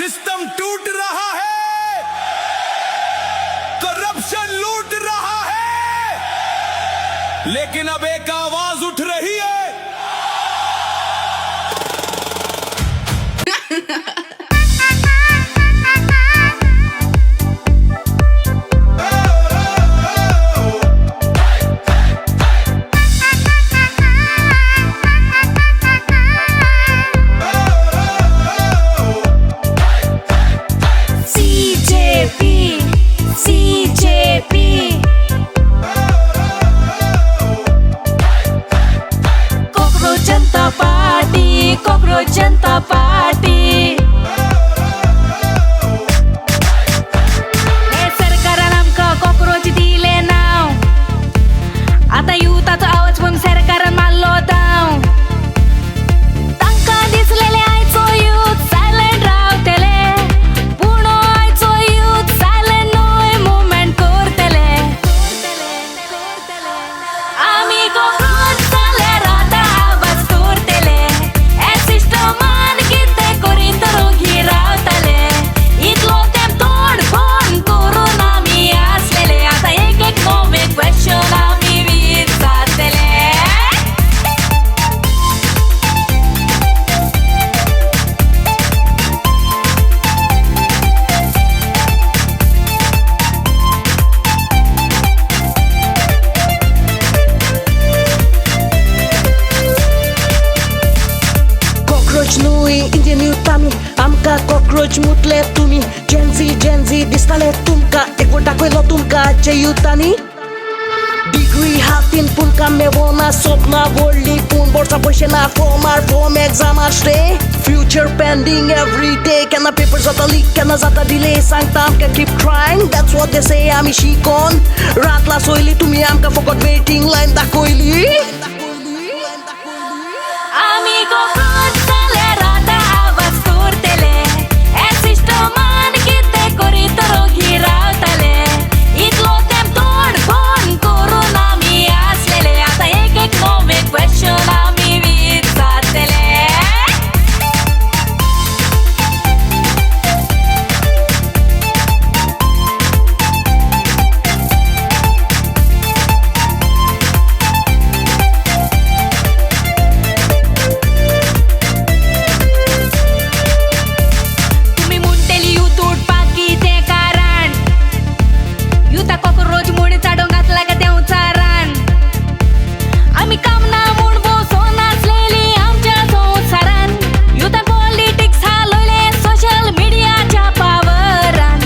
System टूट रहा है, करप्शन लूट रहा है, लेकिन अब एक आवाज उठ रही है। Cockroach Janta Party. हे सरकारान आमका कॉकरोच दिले नाव, आता युथाचो आवाज पण सरकारान मारलो दाव. तांका दिसलेले आयचो यूथ सायलेंट रावतले, पूण आयचो यूथ सायलेंट नोय मुवमेंट करतले. आमी कॉकरोच जाल्यार आतां आवाज करतले. सिस्टमान किते करीत रोगी रावतले. इतलो तेंप तोंड बंद करून आमी आसलेले, आतां एक एक नवे क्वेश्चन आमी विचारतले. Cockroach nui Indian youth आमी आमका cockroach मुतले तुमी. Gen Z दिसताले तुमका, एकवटा कयलो तुमका आजचे युथांनी. डिग्री हातीन पूण काम मेळोना, सपना व्हडली पूण बोर्सा पयशे ना. फॉर्म एग्जामार stay, future pending every day. केन्ना पेपर जाता लीक, केन्ना जाता डिले, सांगता आमकां keep trying. That's what they say आमी शिकोन. रातला सोयली तुमी आमकां फकत वेटिंग लायन दाखयली. आमी कॉकरोच जाल्यार आतां आवाज करतले. हे सिस्टमान किते करीत रोगी रावतले. इतलो तेंप तोंड बंद करून आमी आसलेले, आतां एक एक नवे क्वेश्चन आमी विचारतले. तुम्ही म्हणटली यूथ उठपाक कितें कारण? युथा कॉकरोच म्हूण चाडोवंक घातला का देंवचा रान? आमी काम ना म्हूण बसून आसलेली आमच्या संवसारान. युथा पॉलिटिक्स हालयले सोशल मिडियाच्या पावरान.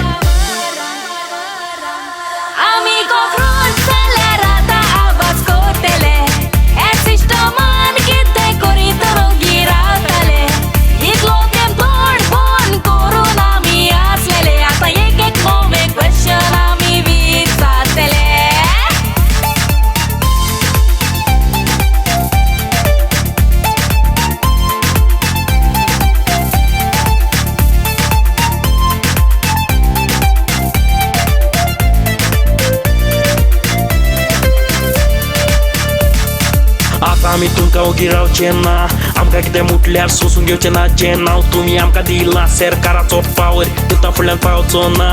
आमी कॉकरोच जाल्यार आतां आवाज करतले. हे सिस्टमान कितें करीत रोगी रावतले. इतलो तेंप तोंड बंद करून आमी आसलेले, आतां एक एक नवे क्वेश्चन आमी विचारतले. आता आमी तुमकां ओगी रावचे ना, आमकां कितें मुटल्यार सोसून घेवचें ना. जें नांव तुमी आमकां दिलां सरकाराचो पावर, युथा फुडल्यान पावचो ना.